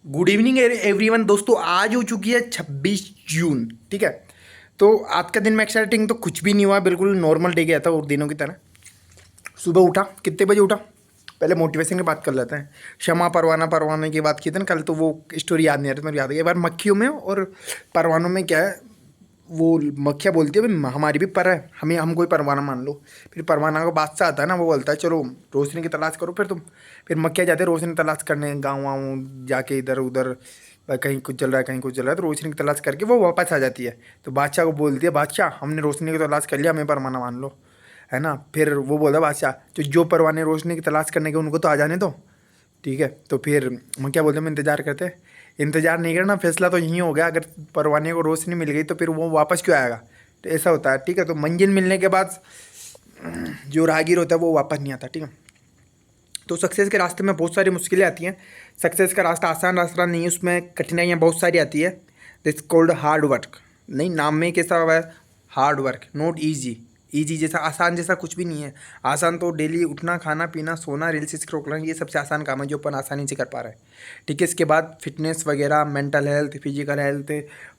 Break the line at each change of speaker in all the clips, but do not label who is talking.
Good evening everyone. दोस्तों आज हो चुकी है 26 जून। ठीक है, तो आज का दिन में एक्साइटिंग तो कुछ भी नहीं हुआ, बिल्कुल नॉर्मल डे गया था और दिनों की तरह। सुबह उठा, कितने बजे उठा पहले मोटिवेशन की बात कर लेते हैं। क्षमा परवाना परवाने की बात की थी ना कल, तो वो स्टोरी याद नहीं आ रही, मेरे याद आ गई। एक बार मक्खियों में और परवानों में क्या है, वो मक्खियाँ बोलती है भाई हमारी भी पर है, हम कोई परवाना मान लो। फिर परवाना का बादशाह आता है ना, वो बोलता है चलो रोशनी की तलाश करो फिर तुम। फिर मक्खियाँ जाते हैं रोशनी तलाश करने, गाँव वाँव जाके इधर उधर, कहीं कुछ चल रहा है कहीं कुछ चल रहा है, तो रोशनी की तलाश करके वो वापस आ जाती है। तो बादशाह को बोलती है बादशाह हमने रोशनी की तलाश कर लिया, हमें परवाना मान लो, है ना। फिर वो बोलता है बादशाह जो परवाने रोशनी की तलाश करने के उनको तो आ जाने दो। ठीक है, तो फिर हम क्या बोलते हैं, हम इंतज़ार करते हैं। इंतज़ार नहीं करना, फैसला तो यहीं हो गया। अगर परवाने को रोशनी मिल गई तो फिर वो वापस क्यों आएगा। तो ऐसा होता है। ठीक है, तो मंजिल मिलने के बाद जो राहगीर होता है वो वापस नहीं आता। ठीक है, तो सक्सेस के रास्ते में बहुत सारी मुश्किलें आती हैं। सक्सेस का रास्ता आसान रास्ता नहीं है, उसमें कठिनाइयाँ बहुत सारी आती है। This called hard work. नहीं, नाम में कैसा हुआ है, hard work, not easy. Easy जैसा आसान जैसा कुछ भी नहीं है। आसान तो डेली उठना, खाना पीना, सोना, रील्स स्क्रॉल करना, ये सबसे आसान काम है जो अपन आसानी से कर पा रहे हैं। ठीक है, इसके बाद फिटनेस वगैरह, mental health, physical health,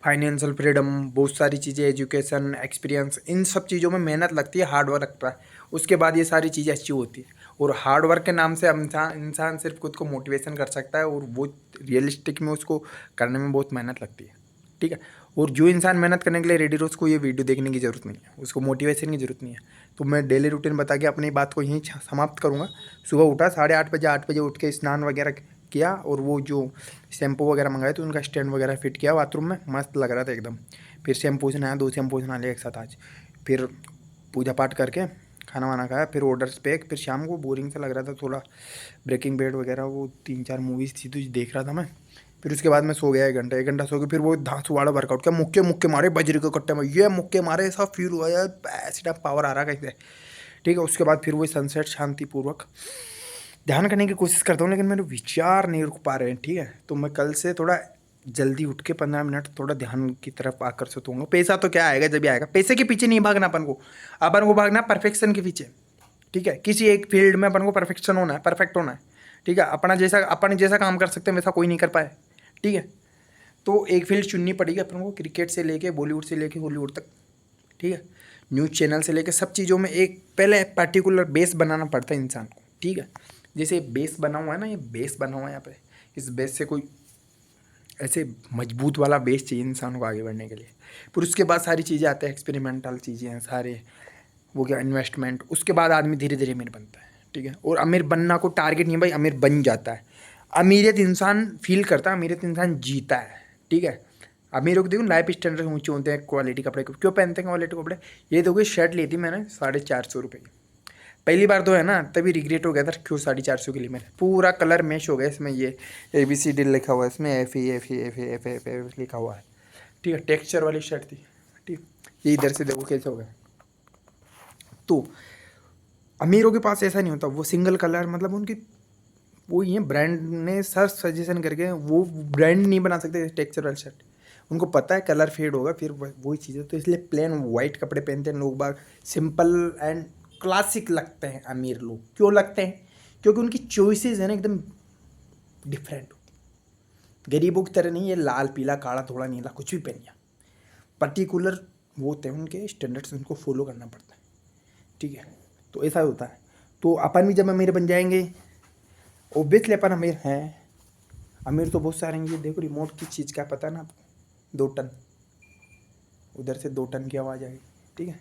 financial freedom, बहुत सारी चीज़ें, एजुकेशन, एक्सपीरियंस, इन सब चीज़ों में मेहनत लगती है, हार्ड वर्क लगता है। उसके बाद ये सारी चीज़ें अचीव होती है। और हार्ड वर्क के नाम से इंसान सिर्फ खुद को मोटिवेशन कर सकता है, और वो रियलिस्टिक में उसको करने में बहुत मेहनत लगती है। ठीक है, और जो इंसान मेहनत करने के लिए रेडी है उसको ये वीडियो देखने की ज़रूरत नहीं है, उसको मोटिवेशन की ज़रूरत नहीं है। तो मैं डेली रूटीन बता के अपनी बात को यहीं समाप्त करूँगा। सुबह उठा 8:30 8 बजे उठ के स्नान वगैरह किया, और वो जो शैम्पू वगैरह मंगाए तो उनका स्टैंड वगैरह फिट किया बाथरूम में, मस्त लग रहा था एकदम। फिर शैम्पू से नहाया, 2 शैम्पू से नहा लिया एक साथ आज। फिर पूजा पाठ करके खाना वाना खाया, फिर ऑर्डर्स पे। फिर शाम को बोरिंग सा लग रहा था थोड़ा, ब्रेकिंग बैड वगैरह वो 3 4 मूवीज़ थी तो देख रहा था मैं। फिर उसके बाद मैं सो गया 1 घंटा सो के। फिर वो धांसू वाला वर्कआउट किया, मुक्के मुक्के मारे बजरी के कट्टे में, ये मुक्के मारे, ऐसा फील हुआ यार ऐसा पावर आ रहा कैसे। ठीक है, उसके बाद फिर वही सनसेट शांतिपूर्वक ध्यान करने की कोशिश करता हूँ, लेकिन मेरे विचार नहीं रुक पा रहे हैं। ठीक है, तो मैं कल से थोड़ा जल्दी उठ के 15 मिनट थोड़ा ध्यान की तरफ आकर्षित होऊंगा। पैसा तो क्या आएगा जब भी आएगा, पैसे के पीछे नहीं भागना अपन को भागना परफेक्शन के पीछे। ठीक है, किसी एक फील्ड में अपन को परफेक्शन होना है, परफेक्ट होना है। ठीक है, अपन जैसा काम कर सकते हैं वैसा कोई नहीं कर पाए। ठीक है, तो एक फील्ड चुननी पड़ेगी अपन को, क्रिकेट से लेके बॉलीवुड से लेके हॉलीवुड तक। ठीक है, न्यूज़ चैनल से लेके सब चीज़ों में एक पहले पर्टिकुलर बेस बनाना पड़ता है इंसान को। ठीक है, जैसे बेस बना हुआ है ना, ये बेस बना हुआ है यहाँ पे, इस बेस से कोई ऐसे मजबूत वाला बेस चाहिए इंसान को आगे बढ़ने के लिए। फिर उसके बाद सारी चीज़ें आती हैं, एक्सपेरिमेंटल चीज़ें हैं सारे, वो क्या इन्वेस्टमेंट। उसके बाद आदमी धीरे धीरे अमीर बनता है। ठीक है, और अमीर बनना को टारगेट नहीं भाई, अमीर बन जाता है। अमीरियत इंसान फील करता है, अमीरियत इंसान जीता है। ठीक है, अमीरों को देखो लाइफ स्टैंडर्ड ऊँचे होते हैं, क्वालिटी कपड़े क्यों पहनते हैं, क्वालिटी कपड़े। ये देखो शर्ट ली थी मैंने 450 रुपये की, पहली बार तो है ना, तभी रिग्रेट हो गया था क्यों 450 के लिए। मैंने पूरा कलर मैच हो गया इसमें, ये ABCD लिखा हुआ है इसमें, FE लिखा हुआ है। ठीक है, टेक्सचर वाली शर्ट थी। ठीक, ये इधर से देखो कैसे हो गया। तो अमीरों के पास ऐसा नहीं होता, वो सिंगल कलर, मतलब उनकी वो ही है, ब्रांड ने सर सजेशन करके वो ब्रांड नहीं बना सकते टेक्सचर वाली शर्ट। उनको पता है कलर फेड होगा, फिर वही चीज़ है। तो इसलिए प्लेन वाइट कपड़े पहनते हैं लोग बाग, सिंपल एंड क्लासिक लगते हैं अमीर लोग। क्यों लगते हैं, क्योंकि उनकी चॉइसेस है ना एकदम डिफरेंट होती। गरीबों की तरह नहीं, ये लाल पीला काला थोड़ा नीला कुछ भी पहनिए, पर्टिकुलर वो होते हैं उनके स्टैंडर्ड्स, उनको फॉलो करना पड़ता है। ठीक है, तो ऐसा होता है। तो अपन भी जब अमीर बन जाएंगे, ओब्वियसली अपन अमीर हैं, अमीर तो बहुत सारे हैं। ये देखो रिमोट की चीज़, क्या पता ना आपको, 2 टन, उधर से 2 टन की आवाज़ आएगी। ठीक है,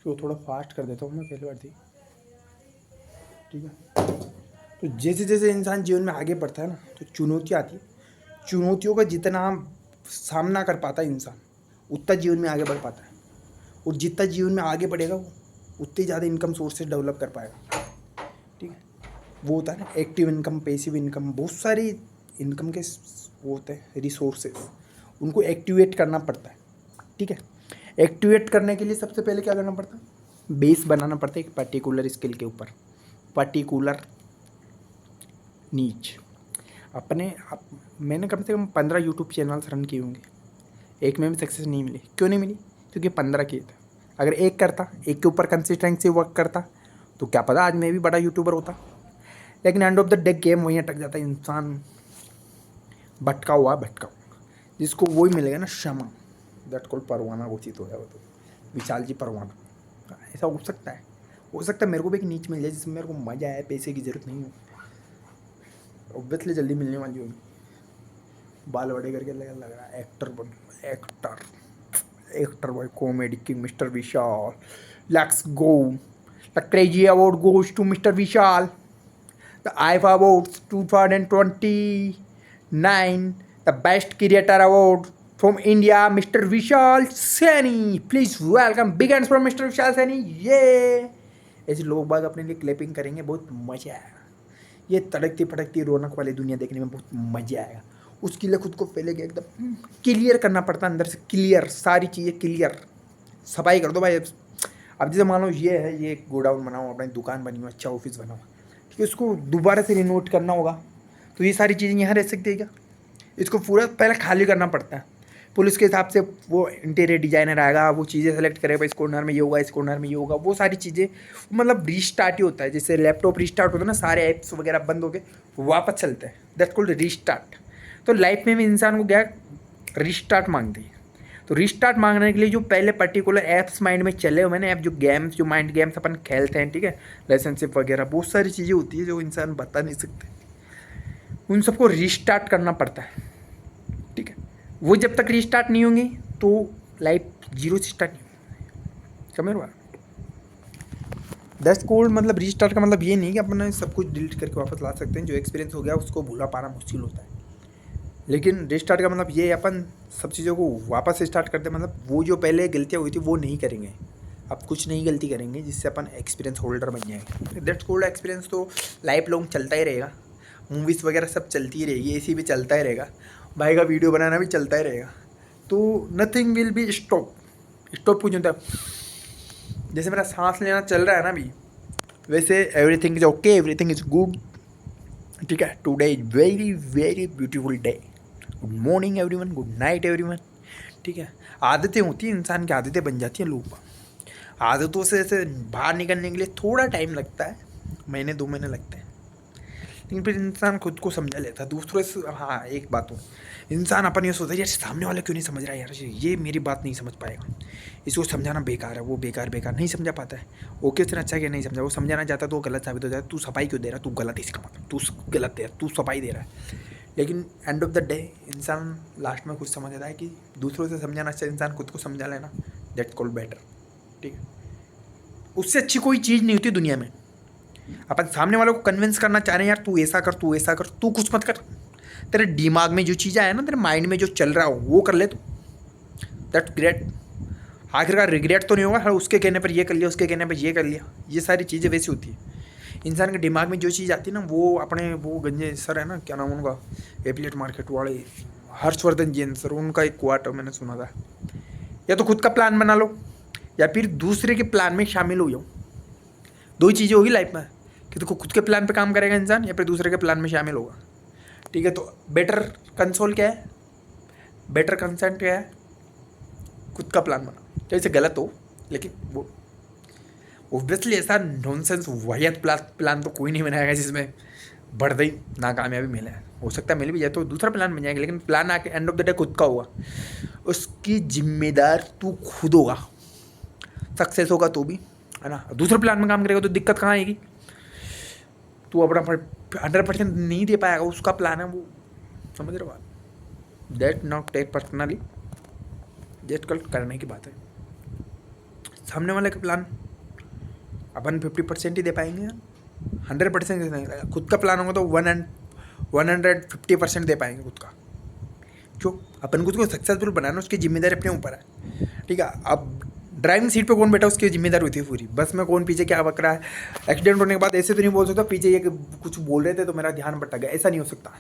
तो थोड़ा फास्ट कर देता हूँ मैं, पहली बार थी। ठीक है, तो जैसे जैसे इंसान जीवन में आगे बढ़ता है ना, तो चुनौतियाँ आती है। चुनौतियों का जितना सामना कर पाता है इंसान, उतना जीवन में आगे बढ़ पाता है। और जितना जीवन में आगे बढ़ेगा वो उतनी ज़्यादा इनकम सोर्सेज डेवलप कर पाएगा। ठीक है, वो होता है ना एक्टिव इनकम, पैसिव इनकम, बहुत सारी इनकम के वो होते हैं रिसोर्सेज, उनको एक्टिवेट करना पड़ता है। ठीक है, एक्टिवेट करने के लिए सबसे पहले क्या करना पड़ता है, बेस बनाना पड़ता है एक पर्टिकुलर स्किल के ऊपर, पर्टिकुलर नीच। मैंने कम से कम 15 यूट्यूब चैनल्स रन किए होंगे, एक में भी सक्सेस नहीं मिली। क्यों नहीं मिली, क्योंकि 15 किए थे। अगर एक करता, एक के ऊपर कंसिस्टेंसी वर्क करता, तो क्या पता आज मैं भी बड़ा यूट्यूबर होता। लेकिन end of the day game वहीं अटक जाता है, इंसान भटका हुआ जिसको वही मिलेगा ना क्षमा, दैट कॉल्ड परवाना घोषित हो जाए वो तो विशाल जी परवाना। ऐसा हो सकता है मेरे को भी एक नीच मिल जाए जिसमें मेरे को मजा आए, पैसे की जरूरत नहीं हो, ऑब्वियसली जल्दी मिलने वाली होगी। बाल बड़े करके लग रहा है actor boy comedy king mister Vishal. Let's go, the crazy award goes to mister Vishal, the IIFA awards 2029, the best creator award from India mister Vishal Saini. Please welcome big hands from mister Vishal Saini. ये ऐसे लोग बाग अपने लिए क्लैपिंग करेंगे, बहुत मजा आएगा। ये तड़कती फटकती रौनक वाली दुनिया देखने में बहुत मजा आएगा। उसके लिए खुद को पहले के एकदम क्लियर करना पड़ता है, अंदर से क्लियर, सारी चीज़ें क्लियर, सफाई कर दो भाई। अब जैसे मान लो ये है, ये गोडाउन बना हुआ, अपनी दुकान बनी हुआ, अच्छा ऑफिस बना हुआ, ठीक है, उसको दोबारा से रिनोवेट करना होगा, तो ये सारी चीज़ें यहाँ रह सकती है क्या? इसको पूरा पहले खाली करना पड़ता है। पुलिस के हिसाब से वो इंटीरियर डिजाइनर आएगा, वो चीज़ें सेलेक्ट करेगा, इस कॉर्नर में ये होगा, इस कॉर्नर में ये होगा, वो सारी चीज़ें मतलब रीस्टार्ट ही होता है। जैसे लैपटॉप रीस्टार्ट होता है ना, सारे ऐप्स वगैरह बंद हो के वापस चलते हैं, दैट्स कॉल्ड रीस्टार्ट। तो लाइफ में भी इंसान को क्या रीस्टार्ट मांगती है। तो रीस्टार्ट मांगने के लिए जो पहले पर्टिकुलर ऐप्स माइंड में चले हुए ना, ऐप जो गेम्स, जो माइंड गेम्स अपन खेलते हैं, ठीक है, रिलेशनशिप वगैरह, बहुत सारी चीज़ें होती है जो इंसान बता नहीं सकते, उन सबको रीस्टार्ट करना पड़ता है, ठीक है। वो जब तक रीस्टार्ट नहीं होंगी तो लाइफ जीरो से स्टार्ट नहीं होगी, समझ रहे हो? दैट्स कॉल्ड, मतलब रीस्टार्ट का मतलब ये नहीं कि अपन सब कुछ डिलीट करके वापस ला सकते हैं। जो एक्सपीरियंस हो गया उसको भूला पाना मुश्किल होता है, लेकिन रीस्टार्ट का मतलब ये अपन सब चीज़ों को वापस स्टार्ट करते हैं, मतलब वो जो पहले गलतियाँ हुई थी वो नहीं करेंगे, अब कुछ नई गलती करेंगे जिससे अपन एक्सपीरियंस होल्डर बन जाएंगे। That's called experience. तो लाइफ लॉन्ग चलता ही रहेगा, मूवीज़ वगैरह सब चलती ही रहेगी, एसी भी चलता ही रहेगा, भाई का वीडियो बनाना भी चलता ही रहेगा। तो नथिंग विल बी स्टॉप कुछ होता है। जैसे मेरा सांस लेना चल रहा है ना अभी, वैसे everything is okay, everything is good, ठीक है। Today is very very beautiful day. Good morning everyone, good night everyone, ठीक है। आदतें होती हैं, इंसान की आदतें बन जाती हैं। लोग आदतों से ऐसे बाहर निकलने के लिए थोड़ा टाइम लगता है, महीने 2 महीने लगते हैं, लेकिन फिर इंसान खुद को समझा लेता है। दूसरों से, हाँ एक बात हो, इंसान अपन ये सोचता है यार सामने वाला क्यों नहीं समझ रहा है, यार ये मेरी बात नहीं समझ पाएगा, इसको समझाना बेकार है, वो बेकार नहीं समझा पाता है। ओके उसने अच्छा क्या नहीं समझा, वो समझाना चाहता तो वो गलत साबित हो जाता है। तू सफाई क्यों दे रहा है, तू गलत, इसका मतलब तू गलत दे रहा, तू सफाई दे रहा है। लेकिन एंड ऑफ द डे इंसान लास्ट में खुद समझ आता है कि दूसरों से समझाना अच्छा, इंसान खुद को समझा लेना, दैट्स कॉल्ड बेटर, ठीक है। उससे अच्छी कोई चीज़ नहीं होती दुनिया में। अपन सामने वालों को कन्विंस करना चाह रहे हैं, यार तू ऐसा कर, तू ऐसा कर, तू कुछ मत कर, तेरे दिमाग में जो चीज़ आया ना, तेरे माइंड में जो चल रहा हो वो कर ले तू, दैट्स ग्रेट। आखिरकार रिग्रेट तो नहीं होगा, हर उसके कहने पर ये कर लिया, उसके कहने पर ये कर लिया, ये सारी चीज़ें वैसी होती है। इंसान के दिमाग में जो चीज़ आती है ना, वो अपने वो गंजे सर है ना, क्या नाम उनका, एफिलिएट मार्केट वाले हर्षवर्धन जैन सर, उनका एक क्वार्टर मैंने सुना था, या तो खुद का प्लान बना लो या फिर दूसरे के प्लान में शामिल हो जाओ। दो ही चीज़ें होगी लाइफ में, कि तो खुद के प्लान पे काम करेगा इंसान या फिर दूसरे के प्लान में शामिल होगा, ठीक है। तो बेटर कंसोल क्या है, बेटर कंसेंट क्या है, खुद का प्लान बना, जैसे गलत हो लेकिन वो ऑब्वियसली ऐसा नॉनसेंस वाहियात प्लान तो कोई नहीं बनाएगा जिसमें बढ़ते ही नाकामयाबी मिले। हो सकता है मिल भी जाए तो दूसरा प्लान बन जाएगा, लेकिन प्लान आके एंड ऑफ द डे खुद का होगा, उसकी जिम्मेदार तू खुद होगा। सक्सेस होगा तो भी, है ना। दूसरे प्लान में काम करेगा तो दिक्कत कहाँ आएगी, तू अपना 100% नहीं दे पाएगा, उसका प्लान है वो, समझ रहे हो बात। दैट नॉट टेक पर्सनली, जेट कल करने की बात है। सामने वाले का प्लान अपन 50% ही दे पाएंगे, 100% नहीं लगेगा। खुद का प्लान होगा तो 150% दे पाएंगे खुद का। क्यों? अपन खुद को सक्सेसफुल बनाना, उसकी जिम्मेदारी अपने ऊपर है, ठीक है। अब ड्राइविंग सीट पे कौन बैठा, उसकी जिम्मेदारी होती है पूरी। बस में कौन पीछे क्या बक रहा है, एक्सीडेंट होने के बाद ऐसे तो नहीं बोल सकता पीछे ये कुछ बोल रहे थे तो मेरा ध्यान भटक गया, ऐसा नहीं हो सकता।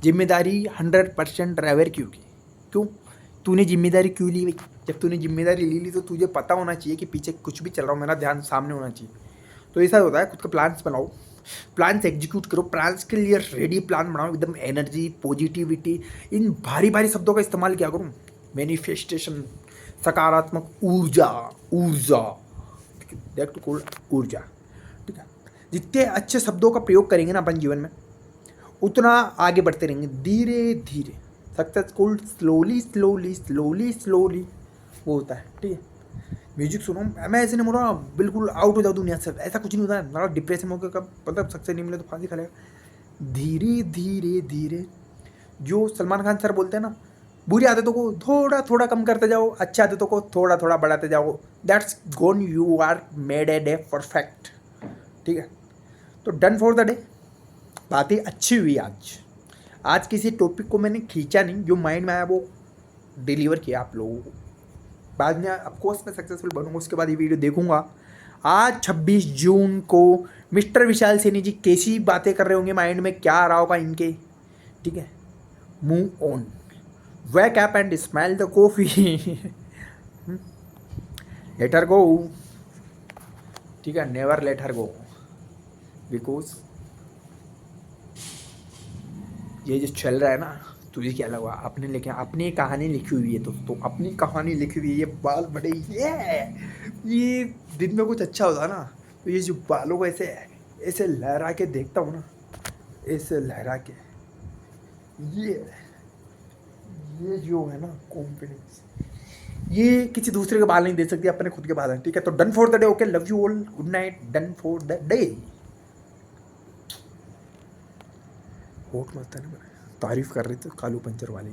जिम्मेदारी 100% ड्राइवर की होगी। क्यों? तूने जिम्मेदारी क्यों ली भाई? जब तूने जिम्मेदारी ली तो तुझे पता होना चाहिए कि पीछे कुछ भी चल रहा हो, मेरा ध्यान सामने होना चाहिए। तो ऐसा होता है, खुद का प्लान्स बनाओ, प्लान्स एग्जीक्यूट करो, प्लान्स के लिए रेडी प्लान बनाओ, एकदम एनर्जी, पॉजिटिविटी, इन भारी भारी शब्दों का इस्तेमाल क्या करूँ, मैनिफेस्टेशन, सकारात्मक ऊर्जा, दैट कॉल्ड ऊर्जा, ठीक है। जितने अच्छे शब्दों का प्रयोग करेंगे ना अपन जीवन में, उतना आगे बढ़ते रहेंगे धीरे धीरे। Successful slowly slowly slowly slowly वो होता है, ठीक है। म्यूजिक सुनो, मैं ऐसे नहीं बोल रहा बिल्कुल आउट हो जाओ दुनिया से, ऐसा कुछ नहीं होता है। मेरा डिप्रेशन हो गया कब, मतलब सक्सेस नहीं मिले तो फांसी खा लेगा। धीरे धीरे धीरे, जो सलमान खान सर बोलते हैं ना, बुरी आदतों को थोड़ा थोड़ा कम करते जाओ, अच्छी आदतों को थोड़ा थोड़ा बढ़ाते जाओ। That's gone you are made a day perfect, ठीक है। तो डन फॉर द डे। बातें अच्छी हुई आज किसी टॉपिक को मैंने खींचा नहीं, जो माइंड में आया वो डिलीवर किया आप लोगों को। बाद में ऑफकोर्स मैं सक्सेसफुल बनूंगा, उसके बाद ये वीडियो देखूंगा। आज 26 जून को मिस्टर विशाल सैनी जी कैसी बातें कर रहे होंगे, माइंड में क्या आ रहा होगा इनके, ठीक है। Move on, wake up and smell the coffee. Let her go, ठीक है। never let her go, because ये जो चल रहा है ना, तुझे क्या लगा, अपने लेके अपनी कहानी लिखी हुई है दोस्तों, अपनी कहानी लिखी हुई है। ये बाल बड़े ये दिन में कुछ अच्छा होता ना, तो ये जो बालों को ऐसे ऐसे लहरा के देखता हूँ ना, ऐसे लहरा के, ये जो है ना कॉन्फिडेंस, ये किसी दूसरे के बाल नहीं दे सकती, अपने खुद के बाल हैं, ठीक है। तो done for the day, okay, love you all, good night, done for the day. होट मत है ना, तारीफ कर रही थी कालू पंचर वाली।